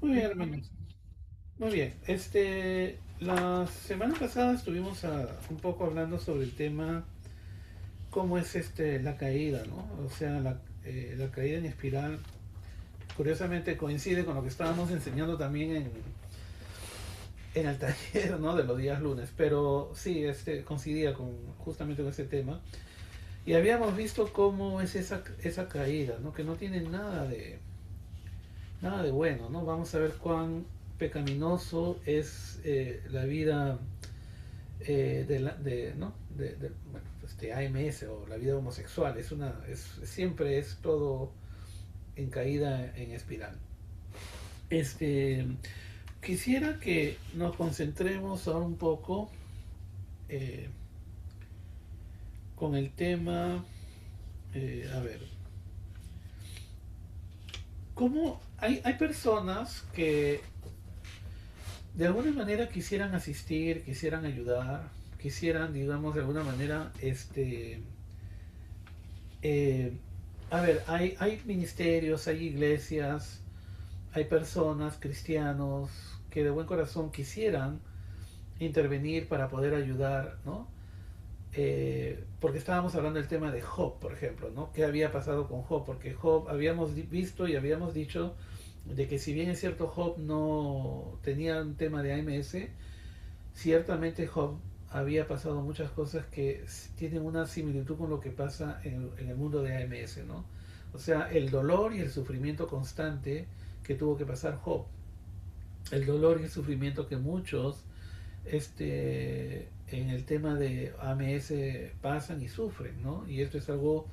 Muy bien, hermanos. Muy bien. La semana pasada estuvimos un poco hablando sobre el tema, cómo es la caída, ¿no? O sea, la caída en espiral, curiosamente coincide con lo que estábamos enseñando también en el taller, ¿no? De los días lunes, pero sí, coincidía justamente con ese tema. Y habíamos visto cómo es esa caída, ¿no? Que no tiene nada de bueno, ¿no? Vamos a ver cuán pecaminoso es la vida ¿no? Bueno, AMS o la vida homosexual. Siempre es todo en caída en espiral. Este, Quisiera que nos concentremos ahora un poco eh, con el tema, a ver, cómo hay personas que de alguna manera quisieran asistir, quisieran ayudar, quisieran, digamos, de alguna manera, eh, a ver, hay ministerios, hay iglesias, hay personas, cristianos, que de buen corazón quisieran intervenir para poder ayudar, ¿no? Porque estábamos hablando del tema de Job, por ejemplo, ¿no? ¿Qué había pasado con Job? Porque Job habíamos visto y habíamos dicho de que si bien es cierto Job no tenía un tema de AMS, ciertamente Job había pasado muchas cosas que tienen una similitud con lo que pasa en el mundo de AMS, ¿no? O sea, el dolor y el sufrimiento constante que tuvo que pasar Job, el dolor y el sufrimiento que muchos en el tema de AMS pasan y sufren, ¿no? Y esto es algo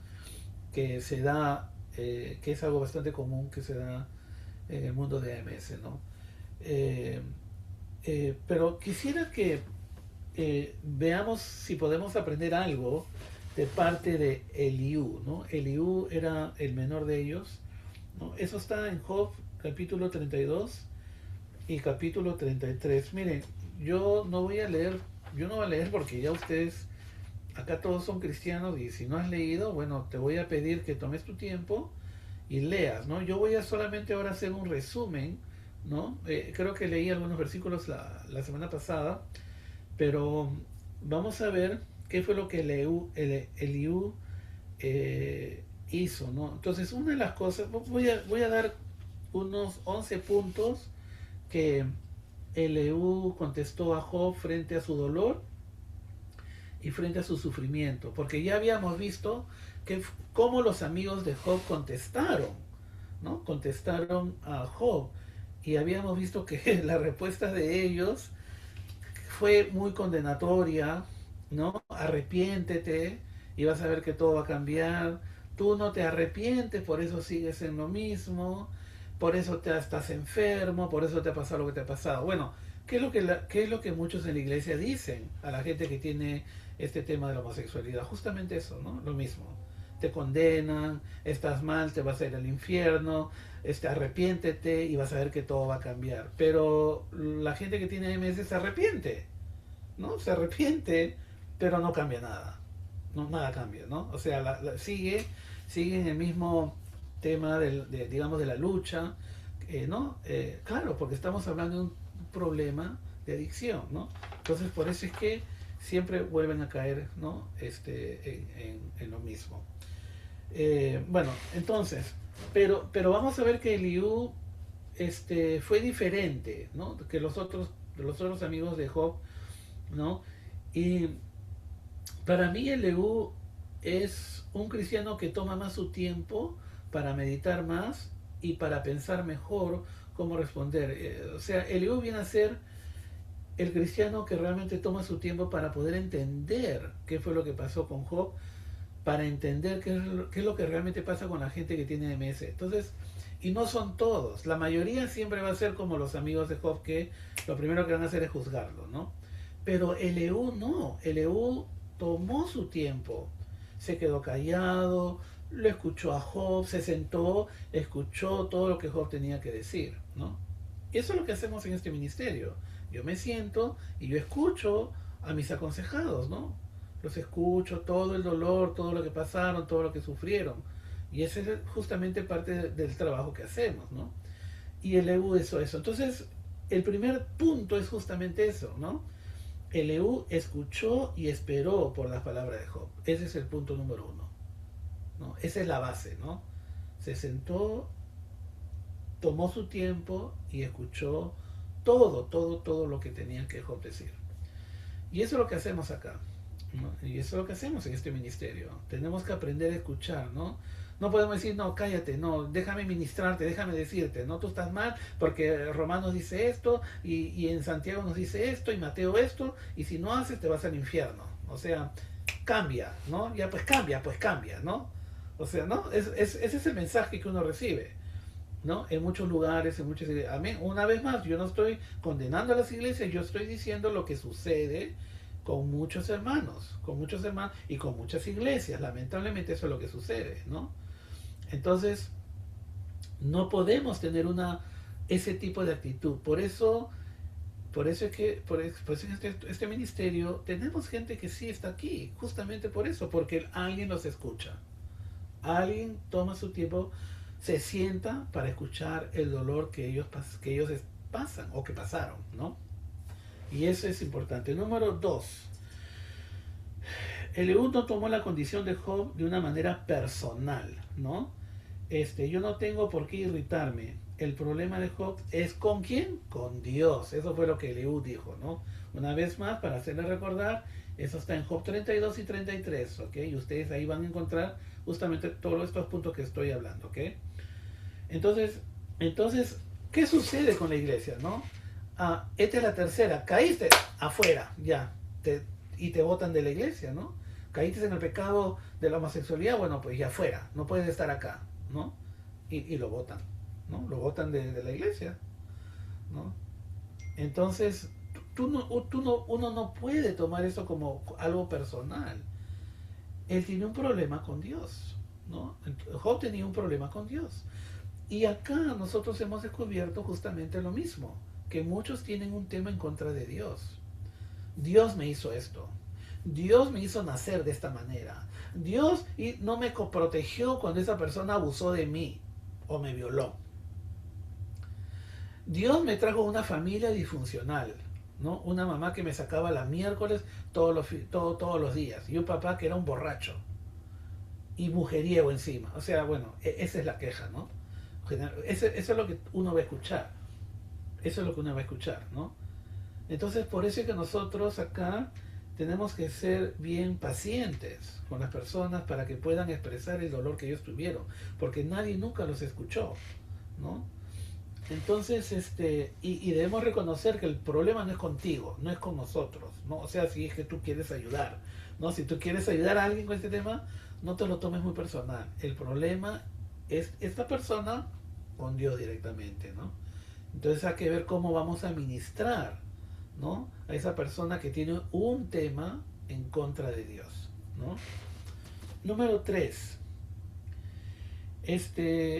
que se da, que es algo bastante común que se da en el mundo de AMS, ¿no? Eh, pero quisiera que veamos si podemos aprender algo de parte de Eliú, ¿no? Eliú era el menor de ellos, ¿no? Eso está en Job capítulo 32 y capítulo 33. Miren, yo no voy a leer, yo no voy a leer porque ya ustedes, acá todos son cristianos y si no has leído, bueno, te voy a pedir que tomes tu tiempo y leas, ¿no? Yo voy a solamente ahora hacer un resumen, ¿no? Creo que leí algunos versículos la semana pasada, pero vamos a ver qué fue lo que Eliú hizo, ¿no? Entonces, una de las cosas, voy a dar unos 11 puntos que Eliú contestó a Job frente a su dolor y frente a su sufrimiento, porque ya habíamos visto que cómo los amigos de Job contestaron, ¿no? Contestaron a Job y habíamos visto que la respuesta de ellos fue muy condenatoria, ¿no? Arrepiéntete y vas a ver que todo va a cambiar. Tú no te arrepientes, por eso sigues en lo mismo, por eso estás enfermo, por eso te ha pasado lo que te ha pasado. Bueno, ¿qué es lo que muchos en la iglesia dicen a la gente que tiene este tema de la homosexualidad? Justamente eso, ¿no? Lo mismo. Te condenan, estás mal, te vas a ir al infierno, arrepiéntete y vas a ver que todo va a cambiar. Pero la gente que tiene MS se arrepiente, ¿no? Se arrepiente, pero no cambia nada. No, nada cambia, ¿no? O sea, sigue en el mismo tema digamos, de la lucha, ¿no? Claro, porque estamos hablando de un problema de adicción, ¿no? Entonces, por eso es que siempre vuelven a caer, ¿no? En lo mismo. Bueno, entonces, pero vamos a ver que Eliú fue diferente, ¿no? Que los otros amigos de Job, ¿no? Y para mí Eliú es un cristiano que toma más su tiempo para meditar más y para pensar mejor cómo responder. O sea, Eliú viene a ser el cristiano que realmente toma su tiempo para poder entender qué fue lo que pasó con Job, para entender qué es lo que realmente pasa con la gente que tiene MS. Entonces, y no son todos, la mayoría siempre va a ser como los amigos de Job, que lo primero que van a hacer es juzgarlo, ¿no? Pero Eliú no, Eliú tomó su tiempo, se quedó callado, lo escuchó a Job, se sentó, escuchó todo lo que Job tenía que decir, ¿no? Y eso es lo que hacemos en este ministerio. Yo me siento y yo escucho a mis aconsejados, ¿no? Los escucho, todo el dolor, todo lo que pasaron, todo lo que sufrieron. Y ese es justamente parte del trabajo que hacemos, ¿no? Y Eliú hizo eso. Entonces, el primer punto es justamente eso, ¿no? Eliú escuchó y esperó por las palabras de Job. Ese es el punto número uno, ¿no? Esa es la base, ¿no? Se sentó, tomó su tiempo y escuchó todo lo que tenía que Job decir. Y eso es lo que hacemos acá, ¿no? Y eso es lo que hacemos en este ministerio. Tenemos que aprender a escuchar, ¿no? No podemos decir, no, cállate, no, déjame ministrarte, déjame decirte, no, tú estás mal porque Romanos dice esto y en Santiago nos dice esto y Mateo esto y si no haces te vas al infierno. O sea, cambia, ¿no? Ya pues cambia, ¿no? O sea, ¿no? Ese es el mensaje que uno recibe, ¿no? En muchos lugares, en muchas iglesias. Amén. Una vez más, yo no estoy condenando a las iglesias, yo estoy diciendo lo que sucede con muchos hermanos y con muchas iglesias. Lamentablemente eso es lo que sucede, ¿no? Entonces, no podemos tener ese tipo de actitud. Por eso es que por eso en este ministerio tenemos gente que sí está aquí, justamente por eso, porque alguien los escucha. Alguien toma su tiempo, se sienta para escuchar el dolor que ellos pasan o que pasaron, ¿no? Y eso es importante. Número dos, Eliú no tomó la condición de Job de una manera personal, ¿no? Yo no tengo por qué irritarme. El problema de Job es ¿con quién? Con Dios. Eso fue lo que Eliú dijo, ¿no? Una vez más, para hacerle recordar, eso está en Job 32 y 33, ¿ok? Y ustedes ahí van a encontrar justamente todos estos puntos que estoy hablando, ¿ok? Entonces, entonces, ¿qué sucede con la iglesia, no? Esta es la tercera, caíste afuera, ya, y te botan de la iglesia, ¿no? Caíste en el pecado de la homosexualidad, bueno, pues ya fuera, no puedes estar acá, ¿no? Y lo botan, ¿no? Lo botan de la iglesia, ¿no? Entonces, uno no puede tomar eso como algo personal. Él tiene un problema con Dios, ¿no? Job tenía un problema con Dios. Y acá nosotros hemos descubierto justamente lo mismo, que muchos tienen un tema en contra de Dios. Dios me hizo esto. Dios me hizo nacer de esta manera. Dios no me protegió cuando esa persona abusó de mí o me violó. Dios me trajo una familia disfuncional, ¿no? Una mamá que me sacaba la miércoles todos los días y un papá que era un borracho y mujeriego encima. O sea, bueno, esa es la queja, ¿no? Eso es lo que uno va a escuchar. Eso es lo que uno va a escuchar, ¿no? Entonces, por eso es que nosotros acá tenemos que ser bien pacientes con las personas para que puedan expresar el dolor que ellos tuvieron, porque nadie nunca los escuchó, ¿no? Entonces, y debemos reconocer que el problema no es contigo, no es con nosotros, ¿no? O sea, si es que tú quieres ayudar, ¿no? Si tú quieres ayudar a alguien con este tema, no te lo tomes muy personal. El problema es esta persona con Dios directamente, ¿no? Entonces hay que ver cómo vamos a ministrar, ¿no? A esa persona que tiene un tema en contra de Dios, ¿no? Número 3.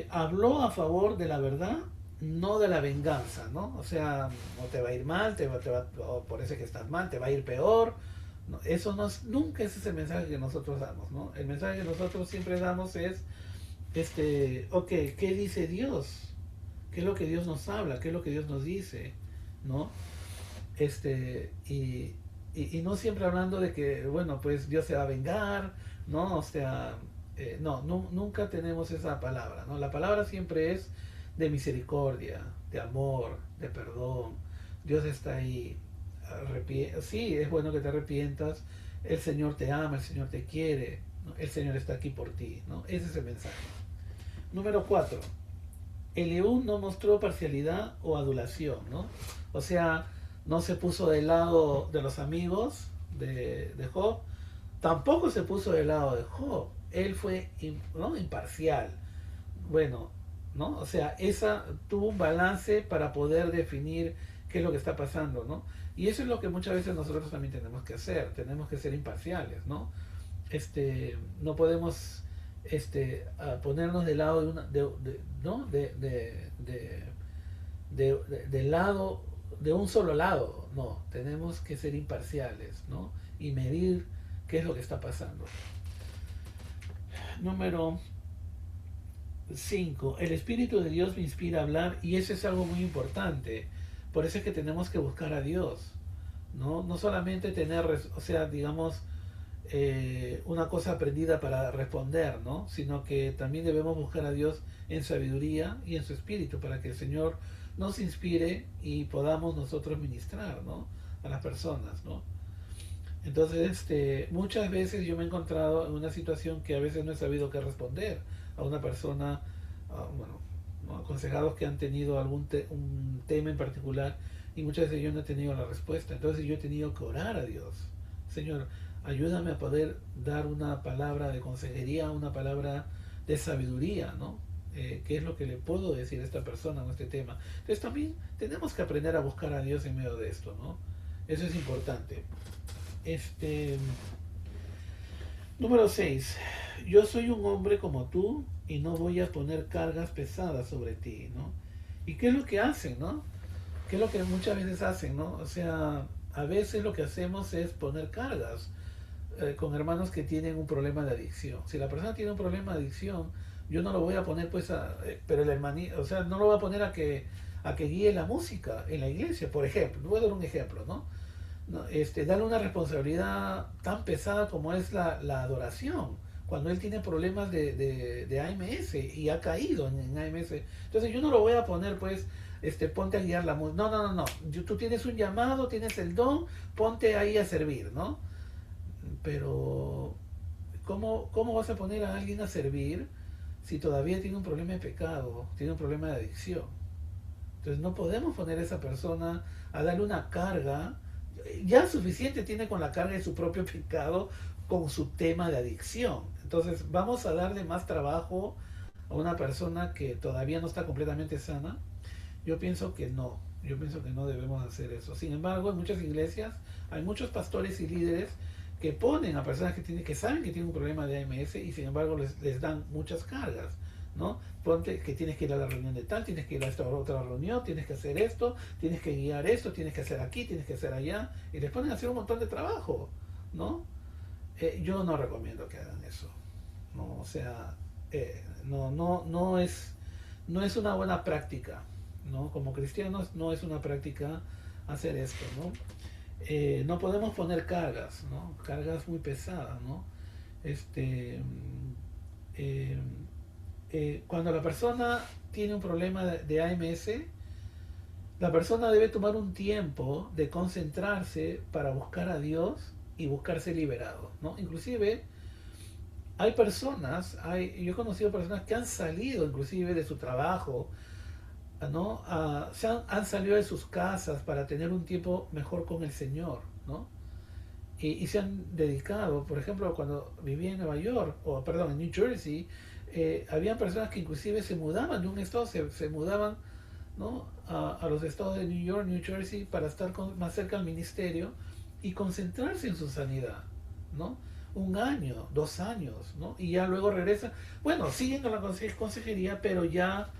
Habló a favor de la verdad, no de la venganza, ¿no? O sea, no te va a ir mal, o por eso que estás mal, te va a ir peor. No, eso nunca ese es el mensaje que nosotros damos, ¿no? El mensaje que nosotros siempre damos es, ok, ¿qué dice Dios? ¿Qué es lo que Dios nos habla? ¿Qué es lo que Dios nos dice? ¿No? Y no siempre hablando de que, bueno, pues Dios se va a vengar, ¿no? O sea, nunca tenemos esa palabra, ¿no? La palabra siempre es de misericordia, de amor, de perdón. Dios está ahí. Sí, es bueno que te arrepientas. El Señor te ama, el Señor te quiere, ¿no? El Señor está aquí por ti, ¿no? Ese es el mensaje. Número 4. Eliú no mostró parcialidad o adulación, ¿no? O sea, no se puso del lado de los amigos de Job, tampoco se puso del lado de Job. Él fue, ¿no?, imparcial. Bueno, ¿no? O sea, esa tuvo un balance para poder definir qué es lo que está pasando, ¿no? Y eso es lo que muchas veces nosotros también tenemos que hacer, tenemos que ser imparciales, ¿no? No podemos ponernos del lado de una, ¿no? Del lado, de un solo lado, no, tenemos que ser imparciales, ¿no? Y medir qué es lo que está pasando. Número 5. El Espíritu de Dios me inspira a hablar y eso es algo muy importante. Por eso es que tenemos que buscar a Dios, ¿no? No solamente tener, o sea, digamos, una cosa aprendida para responder, ¿no? Sino que también debemos buscar a Dios en sabiduría y en su espíritu para que el Señor nos inspire y podamos nosotros ministrar, ¿no? A las personas, ¿no? Entonces, muchas veces yo me he encontrado en una situación que a veces no he sabido qué responder a una persona, bueno, ¿no? Aconsejados que han tenido un tema en particular y muchas veces yo no he tenido la respuesta. Entonces yo he tenido que orar a Dios. Señor, ayúdame a poder dar una palabra de consejería, una palabra de sabiduría, ¿no? ¿Qué es lo que le puedo decir a esta persona en este tema? Entonces también tenemos que aprender a buscar a Dios en medio de esto, ¿no? Eso es importante. Este, Número 6. Yo soy un hombre como tú y no voy a poner cargas pesadas sobre ti, ¿no? ¿Y qué es lo que hacen, no? ¿Qué es lo que muchas veces hacen, no? O sea, a veces lo que hacemos es poner cargas con hermanos que tienen un problema de adicción. Si la persona tiene un problema de adicción, yo no lo voy a poner pues pero el hermanito, o sea, no lo voy a poner a que guíe la música en la iglesia, por ejemplo. Voy a dar un ejemplo, ¿no? ¿No? Darle una responsabilidad tan pesada como es la adoración, cuando él tiene problemas de AMS y ha caído en AMS. Entonces yo no lo voy a poner pues, ponte a guiar la música. No, no, no, no. Tú tienes un llamado, tienes el don, ponte ahí a servir, ¿no? Pero, ¿cómo vas a poner a alguien a servir si todavía tiene un problema de pecado, tiene un problema de adicción? Entonces no podemos poner a esa persona a darle una carga. Ya suficiente tiene con la carga de su propio pecado, con su tema de adicción. Entonces vamos a darle más trabajo a una persona que todavía no está completamente sana. Yo pienso que no. Yo pienso que no debemos hacer eso. Sin embargo, en muchas iglesias hay muchos pastores y líderes que ponen a personas que saben que tienen un problema de AMS y sin embargo les dan muchas cargas, ¿no? Ponte que tienes que ir a la reunión de tal, tienes que ir a esta otra reunión, tienes que hacer esto, tienes que guiar esto, tienes que hacer aquí, tienes que hacer allá, y les ponen a hacer un montón de trabajo, ¿no? Yo no recomiendo que hagan eso, ¿no? O sea, no es una buena práctica, ¿no? Como cristianos no es una práctica hacer esto, ¿no? No podemos poner cargas, ¿no? Cargas muy pesadas, ¿no? Este, eh, Cuando la persona tiene un problema de AMS, la persona debe tomar un tiempo de concentrarse para buscar a Dios y buscarse liberado, ¿no? Inclusive yo he conocido personas que han salido inclusive de su trabajo, ¿no? Han salido de sus casas para tener un tiempo mejor con el Señor, ¿no? Y se han dedicado, por ejemplo, cuando vivía en Nueva York, o perdón, en New Jersey, habían personas que inclusive se mudaban de un estado, se mudaban, ¿no? A los estados de New York, New Jersey, para estar más cerca al ministerio y concentrarse en su sanidad, ¿no? 1 año, 2 años, ¿no? Y ya luego regresan, bueno, siguen con la consejería, pero ya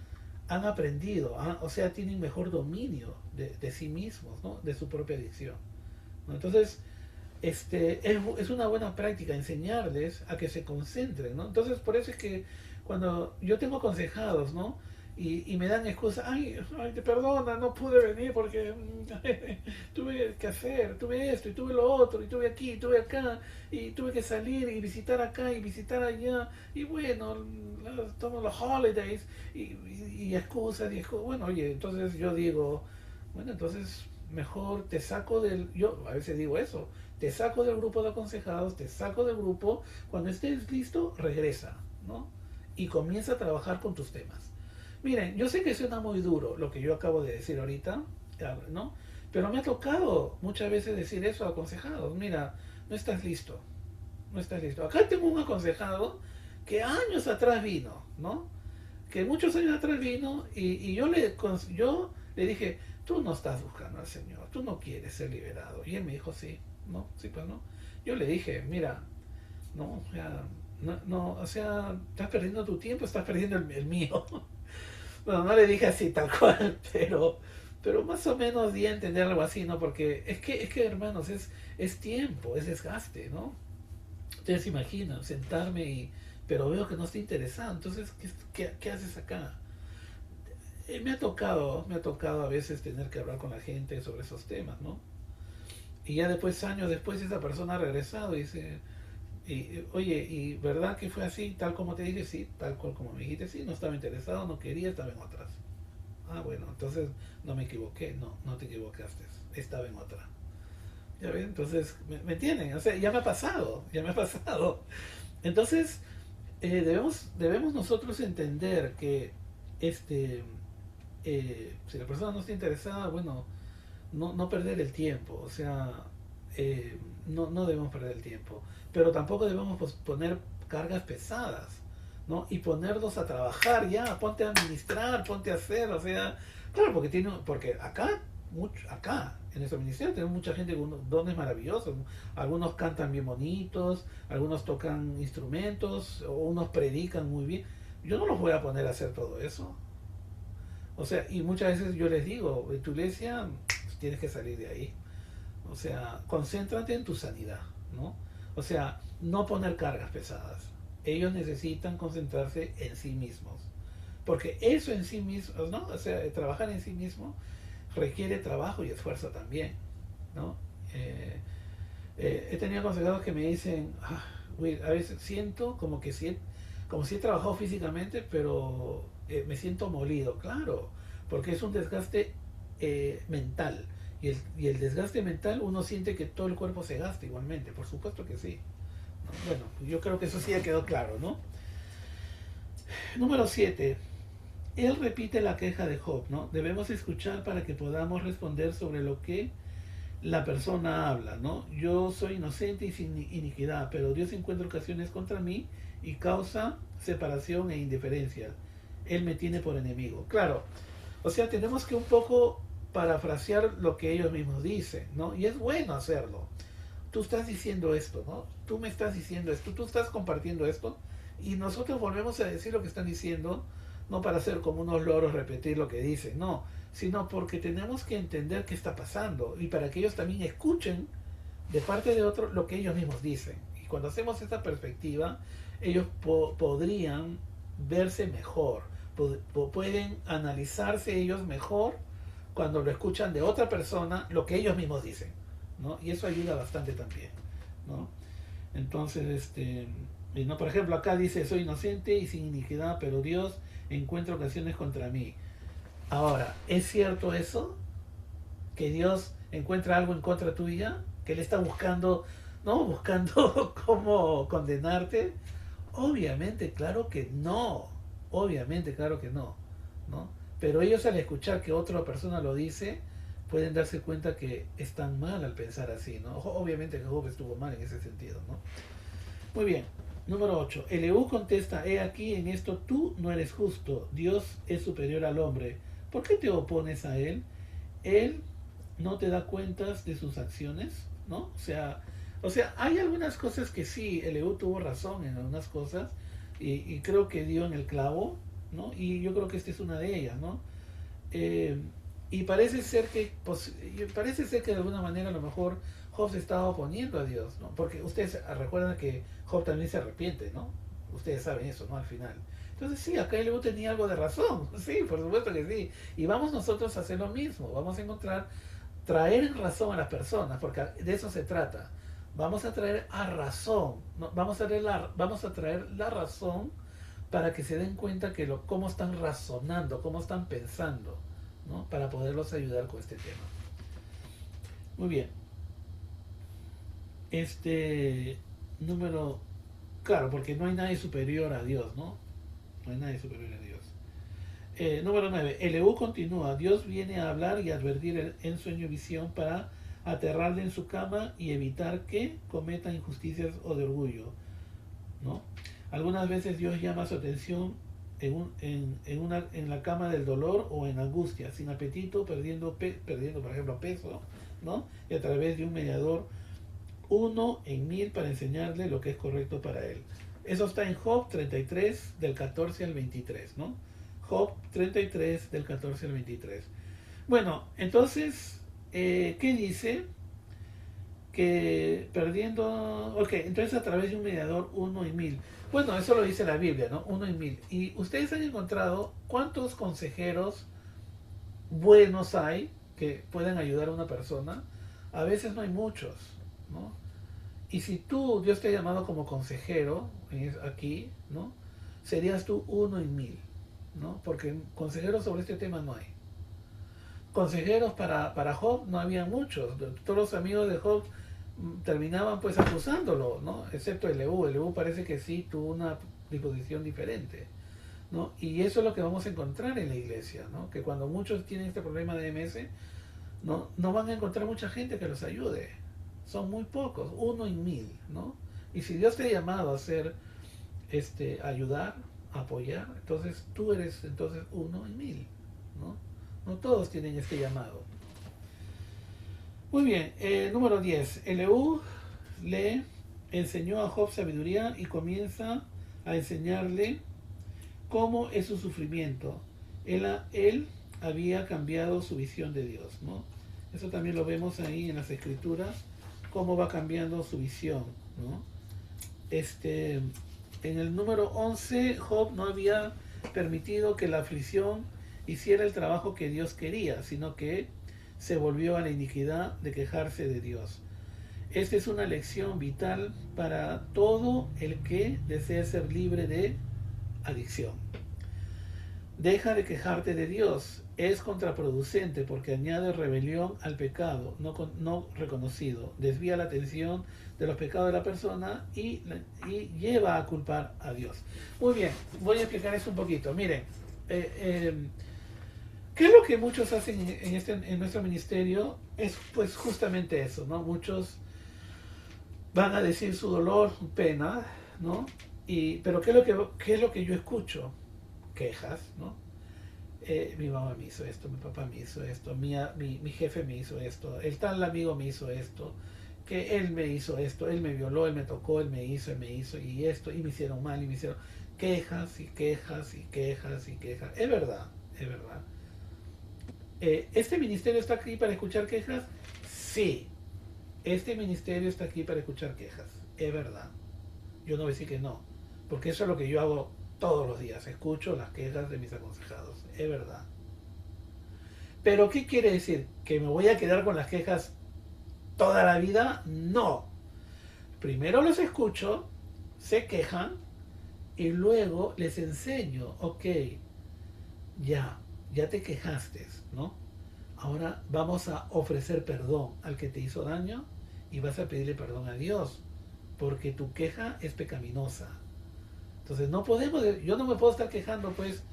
han aprendido, o sea, tienen mejor dominio de sí mismos, ¿no? De su propia adicción, ¿no? Entonces, es una buena práctica enseñarles a que se concentren, ¿no? Entonces, por eso es que cuando yo tengo aconsejados, ¿no? Y me dan excusas, ay, te perdona, no pude venir porque tuve que hacer, tuve esto y tuve lo otro, y tuve aquí, y tuve acá, y tuve que salir y visitar acá y visitar allá, y bueno, todos los holidays, y excusas, bueno, oye, entonces yo digo, bueno, entonces mejor te saco yo a veces digo eso, te saco del grupo de aconsejados, te saco del grupo, cuando estés listo, regresa, ¿no? Y comienza a trabajar con tus temas. Miren, yo sé que suena muy duro lo que yo acabo de decir ahorita, ¿no? Pero me ha tocado muchas veces decir eso a aconsejados. Mira, no estás listo, no estás listo. Acá tengo un aconsejado que años atrás vino, ¿no? Que muchos años atrás vino y yo le dije, tú no estás buscando al Señor, tú no quieres ser liberado. Y él me dijo, sí, ¿no? Sí, pues no. Yo le dije, mira, no, o sea, no, o sea, estás perdiendo tu tiempo, estás perdiendo el mío. Bueno, no le dije así tal cual, pero más o menos di a entender algo así, ¿no? Porque es que hermanos, es tiempo, es desgaste, ¿no? Ustedes se imaginan sentarme y pero veo que no está interesado, entonces, ¿qué haces acá? Me ha tocado a veces tener que hablar con la gente sobre esos temas, ¿no? Y ya después, años después, esa persona ha regresado y dice, oye, ¿y verdad que fue así, tal como te dije? Sí, tal cual como me dijiste, sí, no estaba interesado, no quería, estaba en otras. Ah, bueno, entonces no me equivoqué, no, no te equivocaste, estaba en otra. ¿Ya ven? Entonces, ¿me entienden? O sea, ya me ha pasado, ya me ha pasado. Entonces, debemos nosotros entender que este, si la persona no está interesada, bueno, no perder el tiempo, o sea, no debemos perder el tiempo, pero tampoco debemos pues, poner cargas pesadas, ¿no? Y ponernos a trabajar ya, ponte a administrar, ponte a hacer, o sea, claro, porque acá, en nuestro ministerio tenemos mucha gente con unos dones maravillosos, algunos cantan bien bonitos, algunos tocan instrumentos, o unos predican muy bien, yo no los voy a poner a hacer todo eso, o sea, y muchas veces yo les digo, en tu iglesia tienes que salir de ahí. O sea, concéntrate en tu sanidad, ¿no? O sea, no poner cargas pesadas. Ellos necesitan concentrarse en sí mismos. Porque eso en sí mismo, ¿no? O sea, trabajar en sí mismo requiere trabajo y esfuerzo también, ¿no? Eh, he tenido consejeros que me dicen, ah, güey, a veces siento como si he trabajado físicamente, pero me siento molido, claro, porque es un desgaste mental. Y el desgaste mental uno siente que todo el cuerpo se gasta igualmente, por supuesto que sí. ¿No? Bueno, yo creo que eso sí ya quedó claro, ¿no? Número 7. Él repite la queja de Job, ¿no? Debemos escuchar para que podamos responder sobre lo que la persona habla, ¿no? Yo soy inocente y sin iniquidad, pero Dios encuentra ocasiones contra mí y causa separación e indiferencia. Él me tiene por enemigo. Claro, o sea, tenemos que un poco parafrasear lo que ellos mismos dicen, ¿no? Y es bueno hacerlo. Tú estás diciendo esto, ¿no? Tú me estás diciendo esto, tú estás compartiendo esto, y nosotros volvemos a decir lo que están diciendo, no para ser como unos loros repetir lo que dicen, no, sino porque tenemos que entender qué está pasando y para que ellos también escuchen de parte de otros lo que ellos mismos dicen. Y cuando hacemos esta perspectiva, ellos podrían verse mejor, pueden analizarse ellos mejor cuando lo escuchan de otra persona lo que ellos mismos dicen, ¿no? Y eso ayuda bastante también, ¿no? Entonces, no, por ejemplo, acá dice, soy inocente y sin iniquidad, pero Dios encuentra ocasiones contra mí. Ahora, ¿es cierto eso? ¿Que Dios encuentra algo en contra tuya? ¿Que Él está buscando, no? Buscando cómo condenarte. Obviamente, claro que no. Obviamente, claro que no, ¿no? Pero ellos al escuchar que otra persona lo dice, pueden darse cuenta que están mal al pensar así, ¿no? Obviamente que Job estuvo mal en ese sentido, ¿no? Muy bien. Número 8. Eliú contesta, he aquí en esto tú no eres justo, Dios es superior al hombre. ¿Por qué te opones a él? Él no te da cuentas de sus acciones, ¿no? O sea, hay algunas cosas que sí, Eliú tuvo razón en algunas cosas y creo que dio en el clavo, ¿no? Y yo creo que esta es una de ellas, ¿no? Eh, y parece ser que de alguna manera a lo mejor Job se estaba oponiendo a Dios, ¿no? Porque ustedes recuerdan que Job también se arrepiente, ¿no? Ustedes saben eso, ¿no? Al final. Entonces sí, acá Eliú tenía algo de razón, sí, por supuesto que sí. Y vamos nosotros a hacer lo mismo, vamos a encontrar, traer en razón a las personas, porque de eso se trata. Vamos a traer a razón, ¿no? Vamos a traer la razón para que se den cuenta que cómo están razonando, cómo están pensando, ¿no? Para poderlos ayudar con este tema. Muy bien. Este número, claro, porque no hay nadie superior a Dios, ¿no? No hay nadie superior a Dios. Número 9. Eliú continúa. Dios viene a hablar y advertir en sueño y visión para aterrarle en su cama y evitar que cometa injusticias o de orgullo, ¿no? Algunas veces Dios llama su atención en la cama del dolor o en angustia, sin apetito, perdiendo por ejemplo, peso, ¿no? Y a través de un mediador, uno en mil, para enseñarle lo que es correcto para él. Eso está en Job 33, del 14 al 23, ¿no? Job 33, del 14 al 23. Bueno, entonces, ¿qué dice? que perdiendo... Ok, entonces a través de un mediador 1 y 1000. Bueno, eso lo dice la Biblia, ¿no? 1 y 1000. Y ustedes han encontrado cuántos consejeros buenos hay que pueden ayudar a una persona. A veces no hay muchos, ¿no? Y si tú, Dios te ha llamado como consejero aquí, ¿no? Serías tú 1 y 1000, ¿no? Porque consejeros sobre este tema no hay. Consejeros para Job no había muchos. Todos los amigos de Job terminaban pues acusándolo, ¿no? Excepto Eliú. Eliú parece que sí tuvo una disposición diferente, ¿no? Y eso es lo que vamos a encontrar en la iglesia, ¿no? Que cuando muchos tienen este problema de MS, no van a encontrar mucha gente que los ayude. Son muy pocos, 1 y 1000, ¿no? Y si Dios te ha llamado a hacer, ayudar, apoyar, entonces tú eres entonces 1 y 1000, ¿no? No todos tienen este llamado. Muy bien, número 10. Eliú le enseñó a Job sabiduría y comienza a enseñarle cómo es su sufrimiento. Él había cambiado su visión de Dios, ¿no? Eso también lo vemos ahí en las escrituras, cómo va cambiando su visión, ¿no? En el número 11, Job no había permitido que la aflicción hiciera el trabajo que Dios quería, sino que se volvió a la iniquidad de quejarse de Dios. Esta es una lección vital para todo el que desea ser libre de adicción. Deja de quejarte de Dios. Es contraproducente porque añade rebelión al pecado no reconocido. Desvía la atención de los pecados de la persona y lleva a culpar a Dios. Muy bien, voy a explicar eso un poquito. Miren, ¿qué es lo que muchos hacen en nuestro ministerio? Es pues justamente eso, ¿no? Muchos van a decir su dolor, su pena, ¿no? Pero ¿qué es lo que yo escucho? Quejas, ¿no? Mi mamá me hizo esto, mi papá me hizo esto, mi jefe me hizo esto, el tal amigo me hizo esto, que él me hizo esto, él me violó, él me tocó, él me hizo, y esto, y me hicieron mal, y me hicieron quejas y quejas y quejas y quejas. Es verdad, es verdad. ¿Este ministerio está aquí para escuchar quejas? Sí, este ministerio está aquí para escuchar quejas, es verdad. Yo no voy a decir que no, porque eso es lo que yo hago todos los días, escucho las quejas de mis aconsejados, es verdad. Pero ¿qué quiere decir? ¿Que me voy a quedar con las quejas toda la vida? No. Primero los escucho, se quejan y luego les enseño, ok, ya te quejaste, ¿no? Ahora vamos a ofrecer perdón al que te hizo daño y vas a pedirle perdón a Dios, porque tu queja es pecaminosa. Entonces yo no me puedo estar quejando pues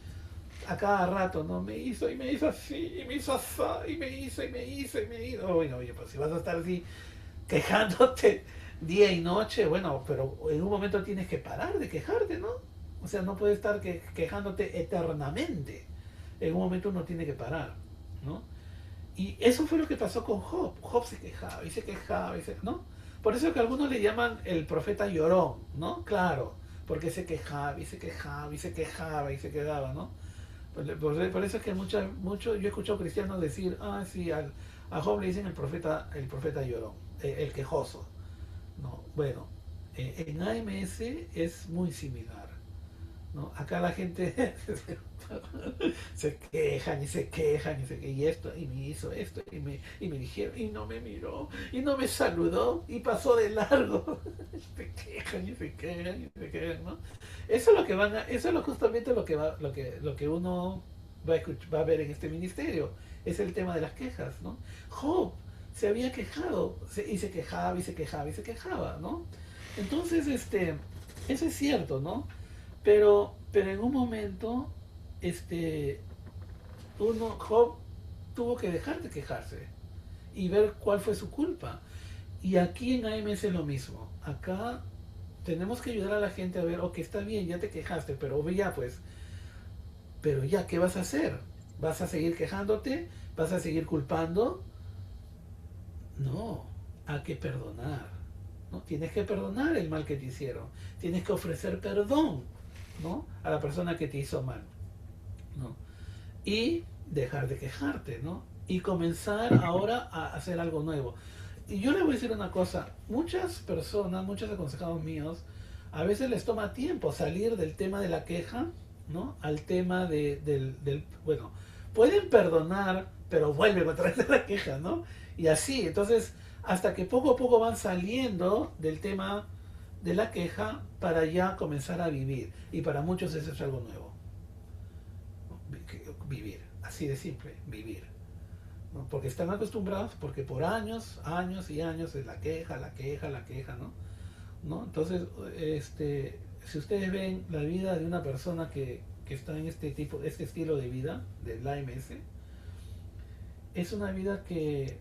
a cada rato, ¿no? Me hizo y me hizo así, y me hizo así, y me hizo y me hizo y me hizo. Oye, pues si vas a estar así quejándote día y noche, bueno, pero en un momento tienes que parar de quejarte, ¿no? O sea, no puedes estar quejándote eternamente. En un momento uno tiene que parar, ¿no? Y eso fue lo que pasó con Job. Job se quejaba y se quejaba, ¿no? Por eso que algunos le llaman el profeta llorón, ¿no? Claro, porque se quejaba y se quejaba y se quejaba y se quedaba, ¿no? Por eso es que mucho, yo he escuchado cristianos decir, sí, a Job le dicen el profeta llorón, el quejoso. No, bueno, en AMS es muy similar, ¿no? Acá la gente se quejan y se quejan y esto, y me hizo esto, y me dijeron, y no me miró, y no me saludó, y pasó de largo. Se quejan y se quejan y se quejan, ¿no? Eso es lo que eso es justamente lo que uno va a ver en este ministerio. Es el tema de las quejas, ¿no? Job se había quejado, y se quejaba, y se quejaba, y se quejaba, ¿no? Entonces, eso es cierto, ¿no? Pero en un momento, Job tuvo que dejar de quejarse y ver cuál fue su culpa. Y aquí en AMS es lo mismo. Acá tenemos que ayudar a la gente a ver, ok, está bien, ya te quejaste, pero ya pues, pero ya, ¿qué vas a hacer? ¿Vas a seguir quejándote? ¿Vas a seguir culpando? No, hay que perdonar, ¿no? Tienes que perdonar el mal que te hicieron. Tienes que ofrecer perdón, ¿no? A la persona que te hizo mal, ¿no? Y dejar de quejarte, ¿no? Y comenzar ahora a hacer algo nuevo. Y yo le voy a decir una cosa, muchas personas, muchos aconsejados míos, a veces les toma tiempo salir del tema de la queja, ¿no? Al tema bueno, pueden perdonar, pero vuelven otra vez a la queja, ¿no? Y así, entonces, hasta que poco a poco van saliendo del tema de la queja para ya comenzar a vivir. Y para muchos eso es algo nuevo, ¿no? Vivir, así de simple, vivir. ¿No? Porque están acostumbrados, porque por años, años y años es la queja, la queja, la queja, ¿no? ¿No? Entonces, si ustedes ven la vida de una persona que está en este estilo de vida, del AMS, es una vida que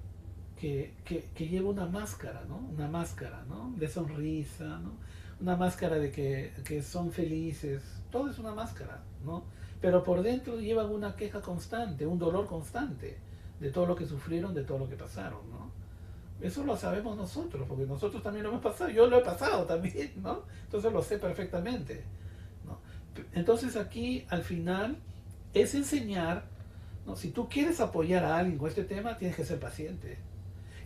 lleva una máscara, ¿no? Una máscara, ¿no? De sonrisa, ¿no? Una máscara de que son felices, todo es una máscara, ¿no? Pero por dentro llevan una queja constante, un dolor constante de todo lo que sufrieron, de todo lo que pasaron, ¿no? Eso lo sabemos nosotros, porque nosotros también lo hemos pasado, yo lo he pasado también, ¿no? Entonces lo sé perfectamente, ¿no? Entonces aquí al final es enseñar, ¿no? Si tú quieres apoyar a alguien con este tema, tienes que ser paciente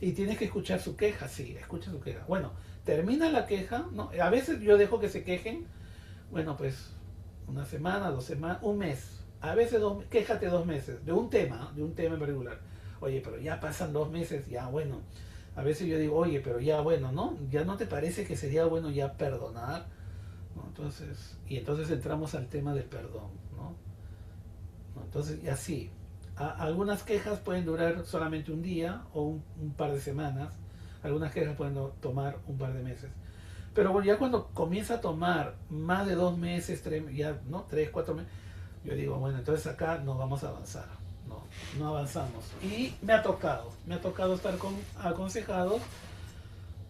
y tienes que escuchar su queja, sí, escucha su queja. Bueno, termina la queja, ¿no? A veces yo dejo que se quejen, bueno, pues una semana, 2 semanas, un mes, a veces quéjate 2 meses de un tema en particular. Oye, pero ya pasan 2 meses, ya bueno. A veces yo digo, oye, pero ya bueno, ¿no? ¿Ya no te parece que sería bueno ya perdonar? ¿No? Entonces entramos al tema del perdón, ¿no? ¿No? Entonces, y así, algunas quejas pueden durar solamente un día o un par de semanas, algunas quejas pueden tomar un par de meses. Pero bueno, ya cuando comienza a tomar más de 2 meses, ya, ¿no? 3, 4 meses, yo digo, bueno, entonces acá no vamos a avanzar, no, no avanzamos. Y me ha tocado estar con aconsejados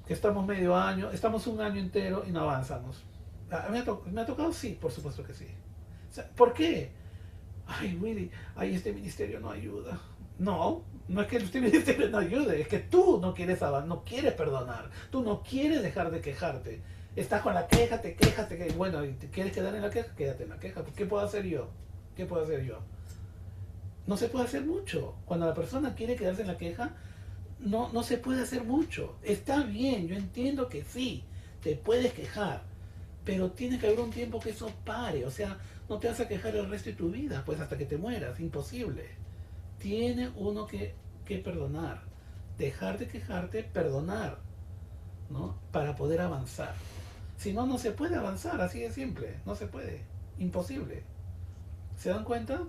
que estamos medio año, estamos un año entero y no avanzamos. Me ha tocado, sí, por supuesto que sí. O sea, ¿por qué? Ay, Willy, ay, este ministerio no ayuda. No, no es que este ministerio no ayude, es que tú no quieres no quieres perdonar, tú no quieres dejar de quejarte. Estás con la queja, te quejas, bueno, y te quieres quedar en la queja, quédate en la queja. ¿Qué puedo hacer yo? ¿Qué puedo hacer yo? No se puede hacer mucho. Cuando la persona quiere quedarse en la queja, no se puede hacer mucho. Está bien, yo entiendo que sí, te puedes quejar, pero tiene que haber un tiempo que eso pare. O sea, no te vas a quejar el resto de tu vida, pues hasta que te mueras, imposible. Tiene uno que perdonar, dejar de quejarte, perdonar, ¿no? Para poder avanzar. Si no, no se puede avanzar, así de simple, no se puede, imposible. ¿Se dan cuenta?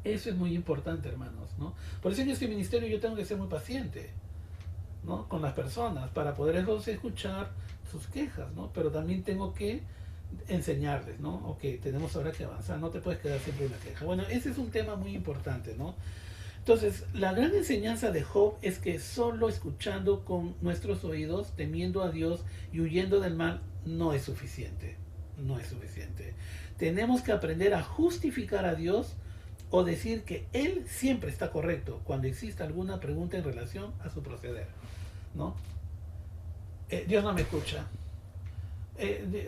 Eso es muy importante, hermanos, ¿no? Por eso en este ministerio yo tengo que ser muy paciente, ¿no? Con las personas para poder entonces escuchar sus quejas, ¿no? Pero también tengo que enseñarles, ¿no? Ok, tenemos ahora que avanzar, no te puedes quedar siempre en la queja. Bueno, ese es un tema muy importante, ¿no? Entonces, la gran enseñanza de Job es que solo escuchando con nuestros oídos, temiendo a Dios y huyendo del mal, no es suficiente. No es suficiente. Tenemos que aprender a justificar a Dios o decir que Él siempre está correcto cuando exista alguna pregunta en relación a su proceder, ¿no? Dios no me escucha.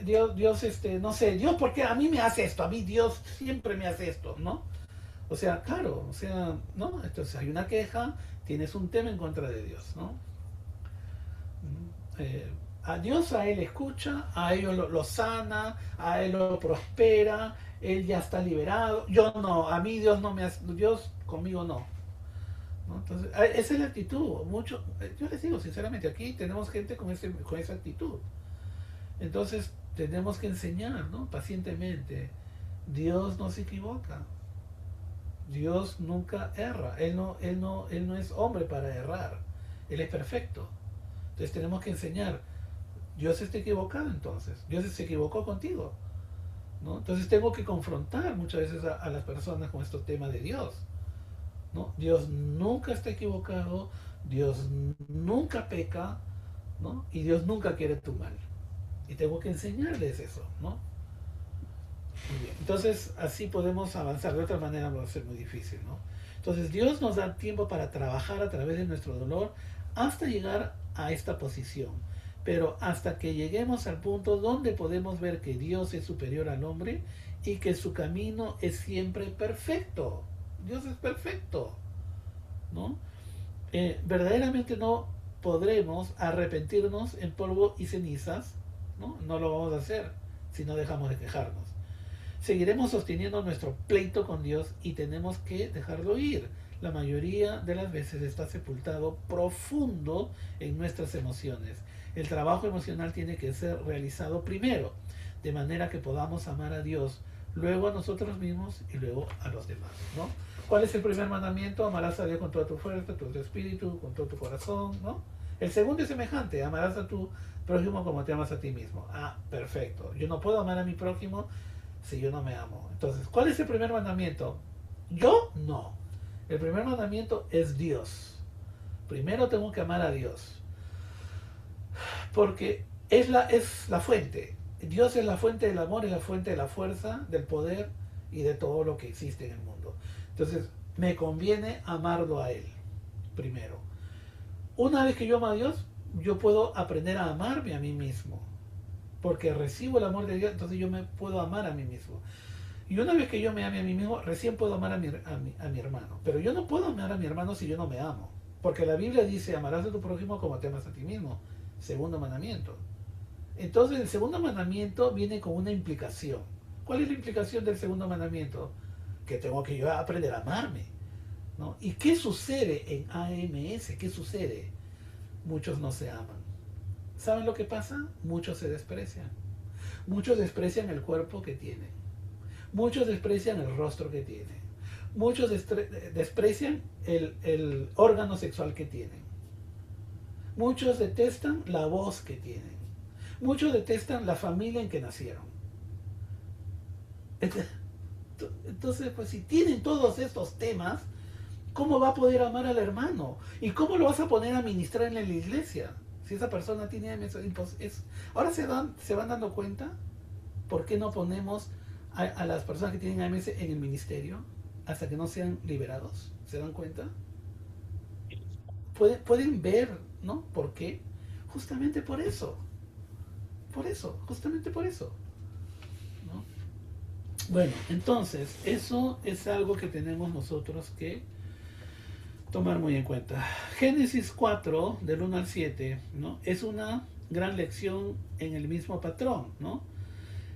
Dios, no sé, Dios, ¿por qué a mí me hace esto? A mí Dios siempre me hace esto, ¿no? O sea, claro, o sea, ¿no? Entonces hay una queja, tienes un tema en contra de Dios, ¿no? A Dios a él escucha, a ellos lo sana, a él lo prospera, él ya está liberado. Yo no, a mí Dios no me hace, Dios conmigo no. ¿No? Entonces, esa es la actitud. Yo les digo sinceramente, aquí tenemos gente con esa actitud. Entonces, tenemos que enseñar, ¿no? Pacientemente. Dios no se equivoca. Dios nunca erra. Él no es hombre para errar. Él es perfecto. Entonces tenemos que enseñar. Dios está equivocado entonces. Dios se equivocó contigo, ¿no? Entonces tengo que confrontar muchas veces a las personas con estos temas de Dios, ¿no? Dios nunca está equivocado. Dios nunca peca, ¿no? Y Dios nunca quiere tu mal. Y tengo que enseñarles eso, ¿no? Muy bien. Entonces, así podemos avanzar. De otra manera va a ser muy difícil, ¿no? Entonces, Dios nos da tiempo para trabajar a través de nuestro dolor hasta llegar a esta posición. Pero hasta que lleguemos al punto donde podemos ver que Dios es superior al hombre y que su camino es siempre perfecto. Dios es perfecto, ¿no? Verdaderamente no podremos arrepentirnos en polvo y cenizas, ¿no? No lo vamos a hacer si no dejamos de quejarnos. Seguiremos sosteniendo nuestro pleito con Dios y tenemos que dejarlo ir. La mayoría de las veces está sepultado profundo en nuestras emociones. El trabajo emocional tiene que ser realizado primero, de manera que podamos amar a Dios, luego a nosotros mismos y luego a los demás, ¿no? ¿Cuál es el primer mandamiento? Amarás a Dios con toda tu fuerza, todo tu espíritu, con todo tu corazón, ¿no? El segundo es semejante, amarás a tu prójimo como te amas a ti mismo. Ah, perfecto. Yo no puedo amar a mi prójimo si yo no me amo. Entonces, ¿cuál es el primer mandamiento? Yo no. El primer mandamiento es Dios. Primero tengo que amar a Dios. Porque es la fuente. Dios es la fuente del amor, es la fuente de la fuerza, del poder y de todo lo que existe en el mundo. Entonces, me conviene amarlo a Él, primero. Una vez que yo amo a Dios, yo puedo aprender a amarme a mí mismo. Porque recibo el amor de Dios, entonces yo me puedo amar a mí mismo. Y una vez que yo me ame a mí mismo, recién puedo amar a mi hermano. Pero yo no puedo amar a mi hermano si yo no me amo. Porque la Biblia dice, amarás a tu prójimo como te amas a ti mismo. Segundo mandamiento. Entonces el segundo mandamiento viene con una implicación. ¿Cuál es la implicación del segundo mandamiento? Que tengo que yo aprender a amarme, ¿no? ¿Y qué sucede en AMS? ¿Qué sucede? Muchos no se aman. ¿Saben lo que pasa? Muchos se desprecian. Muchos desprecian el cuerpo que tienen. Muchos desprecian el rostro que tienen. Muchos desprecian el órgano sexual que tienen. Muchos detestan la voz que tienen. Muchos detestan la familia en que nacieron. Entonces, pues si tienen todos estos temas, ¿cómo va a poder amar al hermano? ¿Y cómo lo vas a poner a ministrar en la iglesia? Si esa persona tiene ahora se van dando cuenta por qué no ponemos a las personas que tienen AMS en el ministerio hasta que no sean liberados. ¿Se dan cuenta? Pueden ver, ¿no? ¿Por qué? Justamente por eso. Por eso, justamente por eso, ¿no? Bueno, entonces, eso es algo que tenemos nosotros que tomar muy en cuenta. Génesis 4, del 1 al 7, ¿no? Es una gran lección en el mismo patrón, ¿no?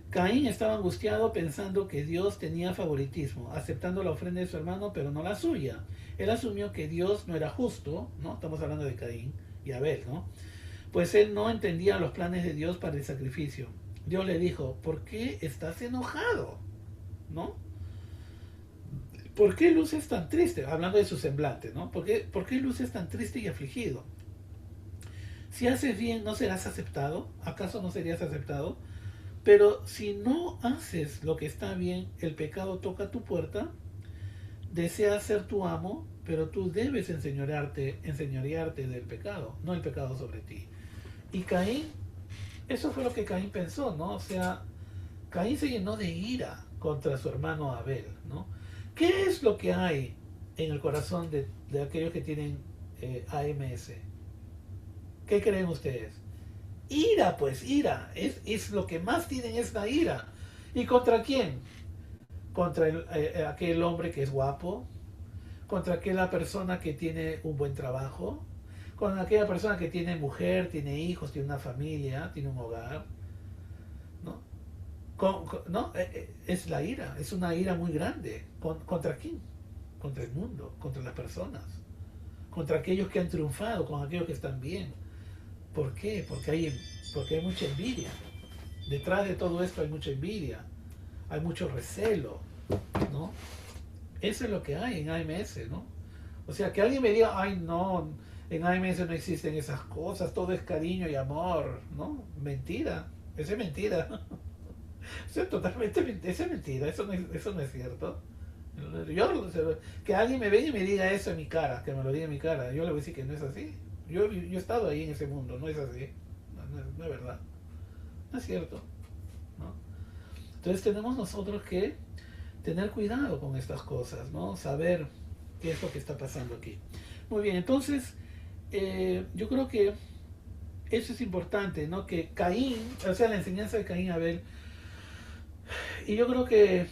Caín estaba angustiado pensando que Dios tenía favoritismo, aceptando la ofrenda de su hermano, pero no la suya. Él asumió que Dios no era justo, ¿no? Estamos hablando de Caín y Abel, ¿no? Pues él no entendía los planes de Dios para el sacrificio. Dios le dijo, ¿por qué estás enojado? ¿No? ¿Por qué luces tan triste? Hablando de su semblante, ¿no? ¿Por qué luces tan triste y afligido? Si haces bien, ¿no serás aceptado? ¿Acaso no serías aceptado? Pero si no haces lo que está bien, el pecado toca tu puerta, deseas ser tu amo, pero tú debes enseñorearte del pecado, no el pecado sobre ti. Y Caín, eso fue lo que Caín pensó, ¿no? O sea, Caín se llenó de ira contra su hermano Abel, ¿no? ¿Qué es lo que hay en el corazón de aquellos que tienen AMS? ¿Qué creen ustedes? Ira, pues, ira. Es lo que más tienen es la ira. ¿Y contra quién? Contra aquel hombre que es guapo, contra aquella persona que tiene un buen trabajo, contra aquella persona que tiene mujer, tiene hijos, tiene una familia, tiene un hogar, ¿no? ¿No? Es la ira, es una ira muy grande. ¿Contra quién? Contra el mundo, contra las personas, contra aquellos que han triunfado, con aquellos que están bien. ¿Por qué? Porque hay mucha envidia. Detrás de todo esto hay mucha envidia, hay mucho recelo, ¿no? Eso es lo que hay en AMS, ¿no? O sea, que alguien me diga, ay, no, en AMS no existen esas cosas, todo es cariño y amor, ¿no? Mentira, eso es mentira. Eso es totalmente eso es mentira, eso no es cierto. Que alguien me venga y me diga eso en mi cara, que me lo diga en mi cara, yo le voy a decir que no es así. Yo he estado ahí en ese mundo, no es así, no es verdad, no es cierto, ¿no? Entonces tenemos nosotros que tener cuidado con estas cosas, ¿no? Saber qué es lo que está pasando aquí. Muy bien, entonces yo creo que eso es importante, ¿no? Que Caín, o sea, la enseñanza de Caín a Abel, y yo creo que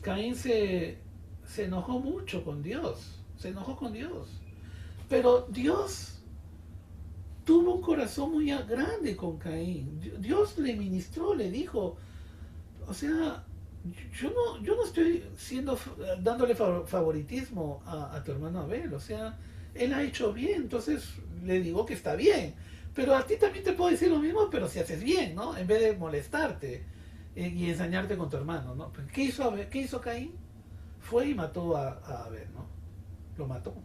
Caín se enojó mucho con Dios, se enojó con Dios, pero Dios tuvo un corazón muy grande con Caín. Dios le ministró, le dijo, o sea, yo no estoy dándole favoritismo a tu hermano Abel, o sea, él ha hecho bien, entonces le digo que está bien. Pero a ti también te puedo decir lo mismo, pero si haces bien, ¿no? En vez de molestarte y ensañarte con tu hermano, ¿no? Pues, ¿qué hizo Abel? ¿Qué hizo Caín? Fue y mató a Abel, ¿no? Lo mató,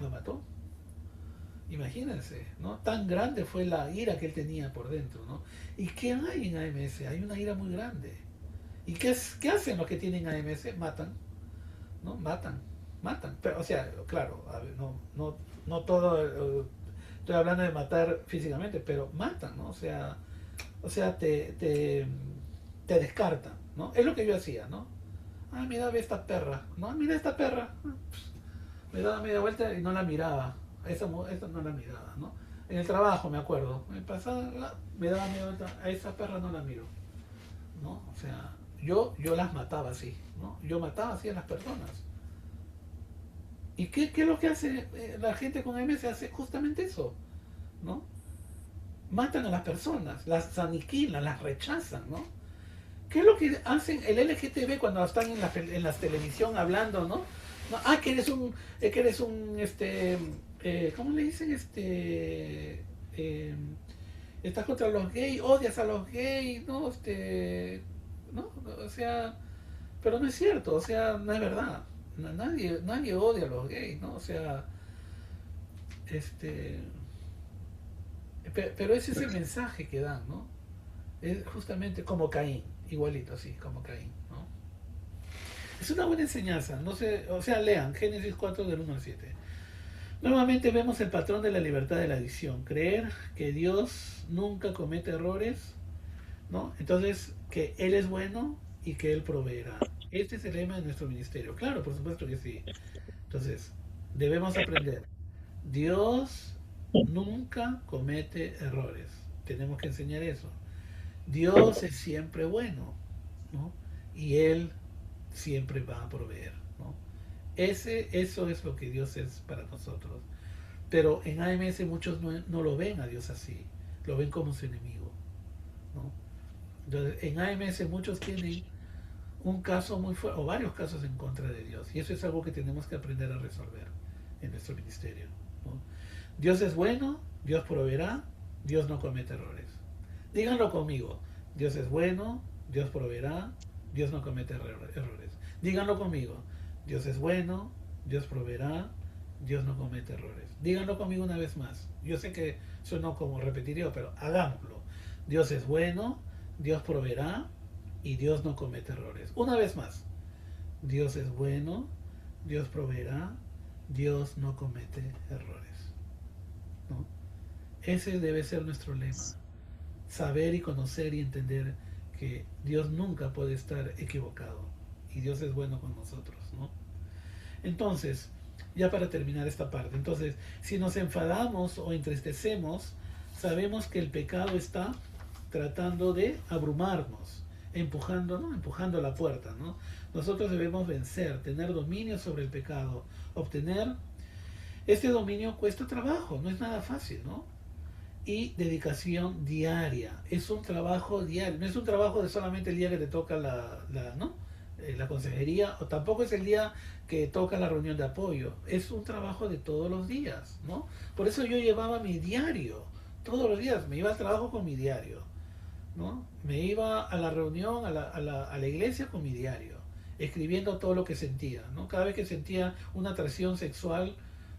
lo mató. Imagínense, ¿no? Tan grande fue la ira que él tenía por dentro, ¿no? ¿Y qué hay en AMS? Hay una ira muy grande. ¿Y qué hacen los que tienen AMS? Matan, ¿no? Matan. Pero, o sea, claro, a ver, no todo, estoy hablando de matar físicamente, pero matan, ¿no? O sea, te descartan, ¿no? Es lo que yo hacía, ¿no? Ah, mira, ve esta perra, ¿no? Mira esta perra. Me daba media vuelta y no la miraba. Esa no la miraba, ¿no? En el trabajo, me acuerdo. Me pasaba, me daba media vuelta. A esa perra no la miro, ¿no? O sea, yo las mataba así, ¿no? Yo mataba así a las personas. ¿Y qué es lo que hace la gente con MS? Hace justamente eso, ¿no? Matan a las personas, las aniquilan, las rechazan, ¿no? ¿Qué es lo que hacen el LGTB cuando están en la televisión hablando, ¿no? No, ah, ¿cómo le dicen? Estás contra los gays, odias a los gays, ¿no? ¿no? O sea, pero no es cierto, o sea, no es verdad. Nadie odia a los gays, ¿no? O sea, este, pero ese es el mensaje que dan, ¿no? Es justamente como Caín, igualito así, como Caín, ¿no? Es una buena enseñanza, no sé, o sea, lean Génesis 4 del 1 al 7. Nuevamente vemos el patrón de la libertad de la adicción, creer que Dios nunca comete errores, ¿no? Entonces, que Él es bueno y que Él proveerá. Este es el lema de nuestro ministerio. Claro, por supuesto que sí. Entonces, debemos aprender. Dios nunca comete errores. Tenemos que enseñar eso. Dios es siempre bueno, ¿no? Y Él siempre va a proveer, ¿no? Eso es lo que Dios es para nosotros. Pero en AMS muchos no lo ven a Dios así, lo ven como su enemigo, ¿no? Entonces, en AMS muchos tienen un caso muy fuerte, o varios casos en contra de Dios, y eso es algo que tenemos que aprender a resolver en nuestro ministerio, ¿no? Dios es bueno, Dios proveerá, Dios no comete errores. Díganlo conmigo, Dios es bueno, Dios proveerá, Dios no comete errores. Díganlo conmigo, Dios es bueno, Dios proveerá, Dios no comete errores. Díganlo conmigo una vez más. Yo sé que suena como repetido, pero hagámoslo. Dios es bueno, Dios proveerá y Dios no comete errores. Una vez más. Dios es bueno, Dios proveerá, Dios no comete errores, ¿no? Ese debe ser nuestro lema. Saber y conocer y entender que Dios nunca puede estar equivocado y Dios es bueno con nosotros, ¿no? Entonces, ya para terminar esta parte, entonces, si nos enfadamos o entristecemos, sabemos que el pecado está tratando de abrumarnos, empujando, ¿no? Empujando la puerta, ¿no? Nosotros debemos vencer, tener dominio sobre el pecado, obtener este dominio cuesta trabajo, no es nada fácil, ¿no? Y dedicación diaria. Es un trabajo diario, no es un trabajo de solamente el día que te toca ¿no? La consejería, o tampoco es el día que toca la reunión de apoyo. Es un trabajo de todos los días, ¿no? Por eso yo llevaba mi diario, todos los días, me iba al trabajo con mi diario, ¿no? Me iba a la reunión, a la iglesia con mi diario, escribiendo todo lo que sentía, ¿no? Cada vez que sentía una atracción sexual,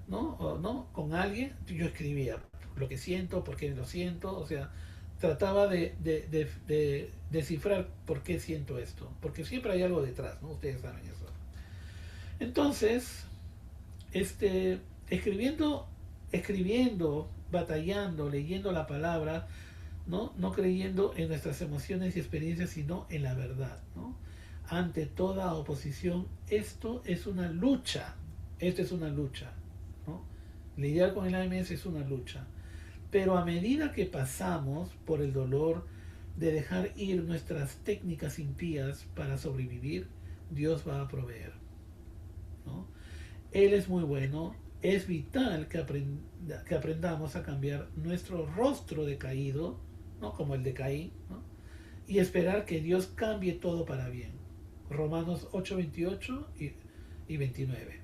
¿no? O, ¿no? Con alguien, yo escribía lo que siento, por qué lo siento, o sea, trataba de descifrar por qué siento esto, porque siempre hay algo detrás, ¿no? Ustedes saben eso. Entonces, este, escribiendo, batallando, leyendo la palabra, ¿no? No creyendo en nuestras emociones y experiencias, sino en la verdad, ¿no? Ante toda oposición, esto es una lucha, ¿no? Lidiar con el AMS es una lucha, pero a medida que pasamos por el dolor de dejar ir nuestras técnicas impías para sobrevivir, Dios va a proveer, ¿no? Él es muy bueno, es vital que aprendamos a cambiar nuestro rostro decaído, ¿no? Como el de Caín, ¿no? Y esperar que Dios cambie todo para bien. Romanos 8, 28 y 29.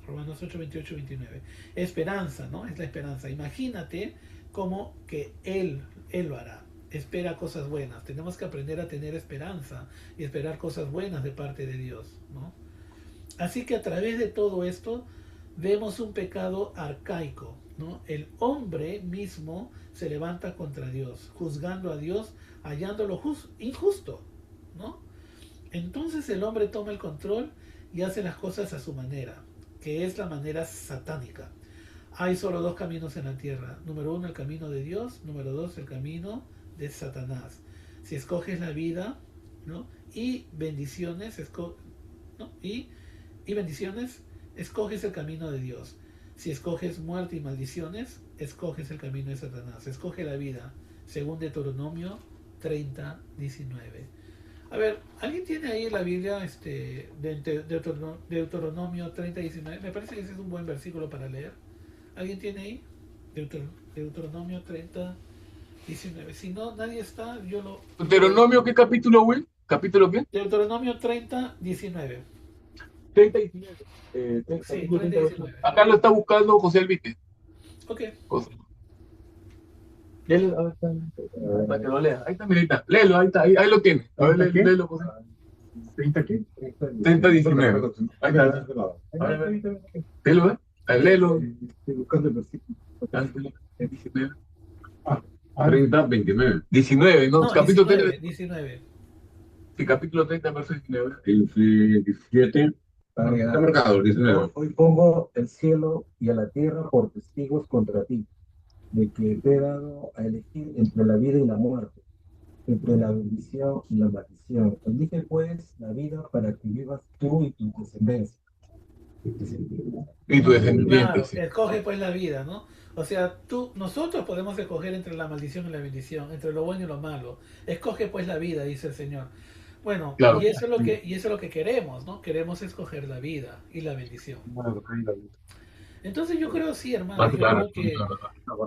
Romanos 8, 28 y 29. Esperanza, ¿no? Es la esperanza. Imagínate cómo que Él lo hará. Espera cosas buenas. Tenemos que aprender a tener esperanza y esperar cosas buenas de parte de Dios, ¿no? Así que a través de todo esto vemos un pecado arcaico, ¿no? El hombre mismo se levanta contra Dios, juzgando a Dios, hallándolo injusto, ¿no? Entonces el hombre toma el control y hace las cosas a su manera, que es la manera satánica. Hay solo dos caminos en la tierra. Número uno, el camino de Dios. Número dos, el camino de Satanás. Si escoges la vida, ¿no? Y bendiciones, ¿no? y bendiciones, escoges el camino de Dios. Si escoges muerte y maldiciones, escoges el camino de Satanás. Escoge la vida, según Deuteronomio 30:19. A ver, ¿alguien tiene ahí la Biblia de Deuteronomio 30:19? Me parece que ese es un buen versículo para leer. ¿Alguien tiene ahí? Deuteronomio 30:19. Si no, nadie está, yo lo... ¿Deuteronomio qué capítulo, Will? ¿Capítulo qué? Deuteronomio 30:19. 30 y 19. Sí, Capítulo 30, 30:19. acá lo está buscando José Alvite. Ok. José. Léelo, a ver, para que lo lea. Ahí está, mira, ahí está. Léelo, ahí está, ahí lo tiene. A ver, léelo, José. ¿30 qué? 30:19. Ahí está. A ver, léelo, ¿eh? A ver, léelo. Estoy buscando el versículo. 19. Ah, 30:29. 19, ¿no? No, Capítulo 30. 19. Sí, capítulo 30, verso 19. el 17. Está marcado, 19. Hoy pongo el cielo y a la tierra por testigos contra ti, de que te he dado a elegir entre la vida y la muerte, entre la bendición y la maldición. Elige pues la vida para que vivas tú y tu descendencia. Y tu descendiente, Claro, sí. escoge pues la vida, ¿no? O sea, nosotros podemos escoger entre la maldición y la bendición, entre lo bueno y lo malo. Escoge pues la vida, dice el Señor. Bueno, Claro. y eso es lo que queremos, ¿no? Queremos escoger la vida y la bendición. Entonces yo creo, sí, hermano, yo Claro, creo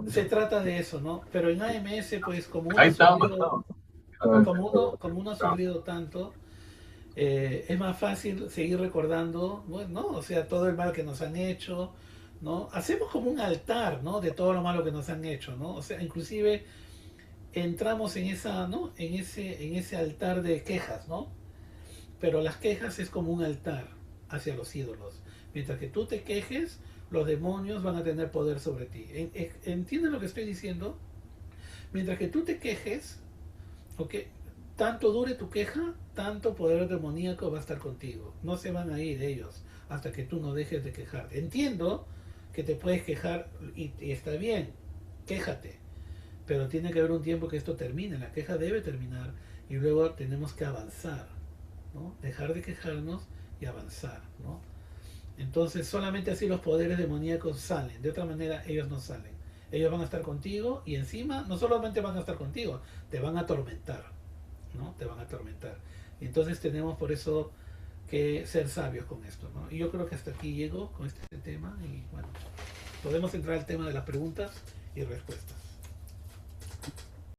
que se trata de eso, ¿no? Pero en AMS, pues como uno ahí ha está. sufrido, como uno ha sufrido tanto, es más fácil seguir recordando, bueno, ¿no? O sea, todo el mal que nos han hecho, ¿no? Hacemos como un altar, ¿no? De todo lo malo que nos han hecho, ¿no? O sea, inclusive entramos en esa, ¿no? En ese altar de quejas, ¿no? Pero las quejas es como un altar hacia los ídolos. Mientras que tú te quejes, los demonios van a tener poder sobre ti. ¿Entienden lo que estoy diciendo? Mientras que tú te quejes, ¿ok? Tanto dure tu queja, tanto poder demoníaco va a estar contigo. No se van a ir ellos hasta que tú no dejes de quejarte. Entiendo que te puedes quejar y está bien, quéjate. Pero tiene que haber un tiempo que esto termine. La queja debe terminar y luego tenemos que avanzar, ¿no? Dejar de quejarnos y avanzar, ¿no? Entonces solamente así los poderes demoníacos salen. De otra manera ellos no salen. Ellos van a estar contigo y encima no solamente van a estar contigo, te van a atormentar, ¿no? Te van a atormentar. Y entonces tenemos por eso que ser sabios con esto, ¿no? Y yo creo que hasta aquí llego con este tema y bueno, podemos entrar al tema de las preguntas y respuestas.